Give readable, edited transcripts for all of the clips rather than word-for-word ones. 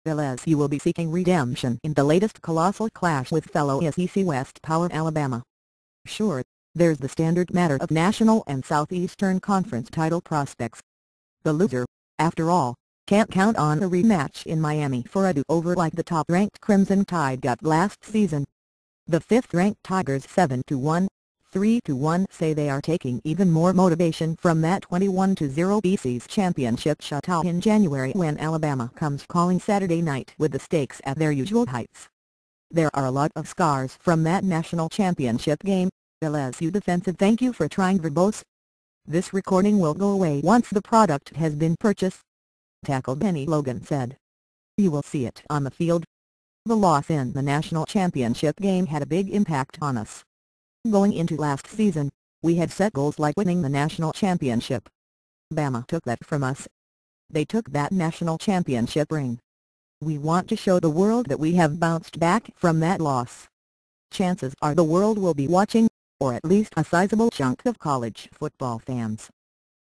LSU will be seeking redemption in the latest colossal clash with fellow SEC West power Alabama. Sure, there's the standard matter of National and Southeastern Conference title prospects. The loser, after all, can't count on a rematch in Miami for a do-over like the top-ranked Crimson Tide got last season. The fifth-ranked Tigers 7-1, 3-1 say they are taking even more motivation from that 21-0 BC's championship shutout in January when Alabama comes calling Saturday night with the stakes at their usual heights. There are a lot of scars from that national championship game. LSU defensive thank you for trying verbose. This recording will go away once the product has been purchased, tackle Benny Logan said. You will see it on the field. The loss in the national championship game had a big impact on us. Going into last season, we had set goals like winning the national championship. Bama took that from us. They took that national championship ring. We want to show the world that we have bounced back from that loss. Chances are the world will be watching, or at least a sizable chunk of college football fans.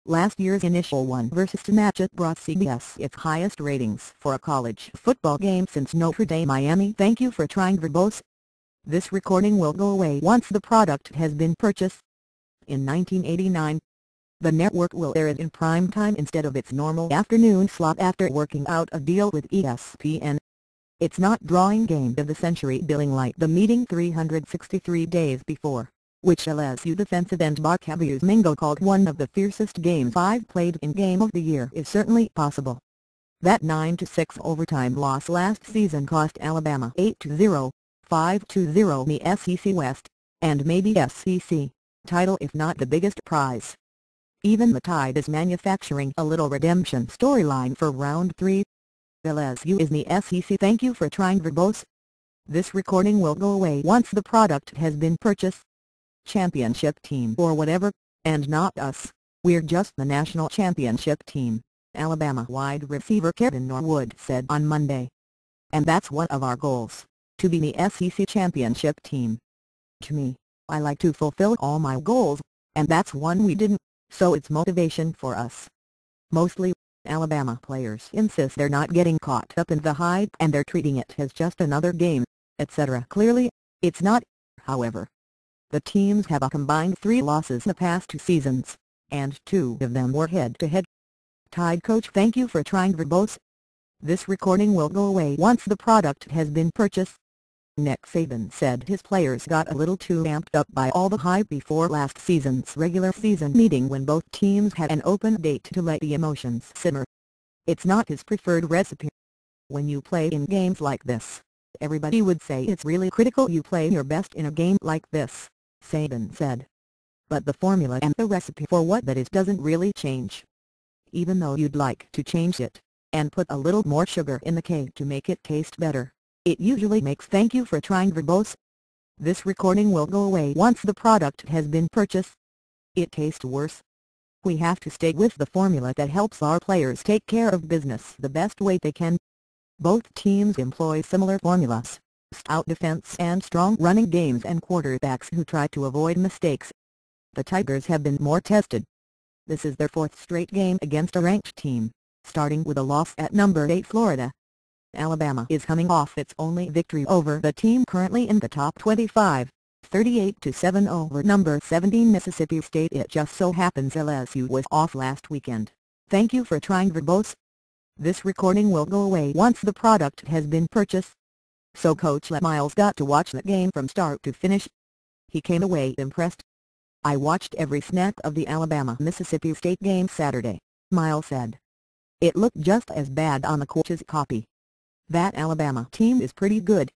Last year's initial 1 versus 2 matchup brought CBS its highest ratings for a college football game since Notre Dame Miami. Thank you for trying verbose. This recording will go away once the product has been purchased. In 1989, the network will air it in prime time instead of its normal afternoon slot after working out a deal with ESPN. It's not drawing game of the century billing like the meeting 363 days before, which LSU defensive end Barcavius Mingo called one of the fiercest games I've played in Game of the Year is certainly possible. That 9-6 overtime loss last season cost Alabama 8-0, 5-0 the SEC West, and maybe SEC title if not the biggest prize. Even the Tide is manufacturing a little redemption storyline for round 3. LSU is the SEC thank you for trying verbose. This recording will go away once the product has been purchased. Championship team or whatever, and not us, we're just the national championship team, Alabama wide receiver Kevin Norwood said on Monday. And that's one of our goals, to be the SEC championship team. To me, I like to fulfill all my goals, and that's one we didn't, so it's motivation for us. Mostly, Alabama players insist they're not getting caught up in the hype and they're treating it as just another game, etc. Clearly, it's not, however. The teams have a combined 3 losses the past 2 seasons, and 2 of them were head-to-head. Tide coach thank you for trying verbose. This recording will go away once the product has been purchased. Nick Saban said his players got a little too amped up by all the hype before last season's regular season meeting when both teams had an open date to let the emotions simmer. It's not his preferred recipe. When you play in games like this, everybody would say it's really critical you play your best in a game like this, Saban said. But the formula and the recipe for what that is doesn't really change. Even though you'd like to change it, and put a little more sugar in the cake to make it taste better, it usually makes thank you for trying verbose. This recording will go away once the product has been purchased. It tastes worse. We have to stay with the formula that helps our players take care of business the best way they can. Both teams employ similar formulas: stout defense and strong running games and quarterbacks who try to avoid mistakes. The Tigers have been more tested. This is their 4th straight game against a ranked team, starting with a loss at number 8 Florida. Alabama is coming off its only victory over the team currently in the top 25, 38-7 over number 17 Mississippi State. It just so happens LSU was off last weekend. Thank you for trying verbose. This recording will go away once the product has been purchased. So Coach Miles got to watch the game from start to finish. He came away impressed. I watched every snap of the Alabama-Mississippi State game Saturday, Miles said. It looked just as bad on the coach's copy. That Alabama team is pretty good.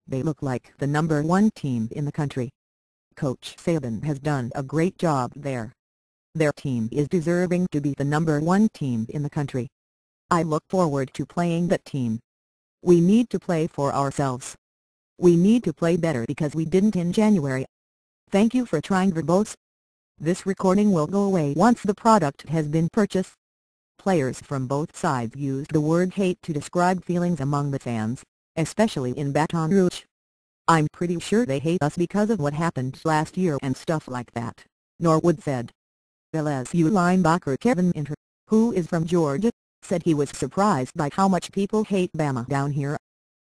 They look like the number 1 team in the country. Coach Saban has done a great job there. Their team is deserving to be the number 1 team in the country. I look forward to playing that team. We need to play for ourselves. We need to play better because we didn't in January. Thank you for trying verbose. This recording will go away once the product has been purchased. Players from both sides used the word hate to describe feelings among the fans, especially in Baton Rouge. I'm pretty sure they hate us because of what happened last year and stuff like that, Norwood said. LSU linebacker Kevin Inter, who is from Georgia, said he was surprised by how much people hate Bama down here.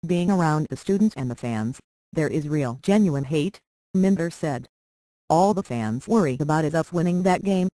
Being around the students and the fans, there is real genuine hate, Minder said. All the fans worry about is us winning that game,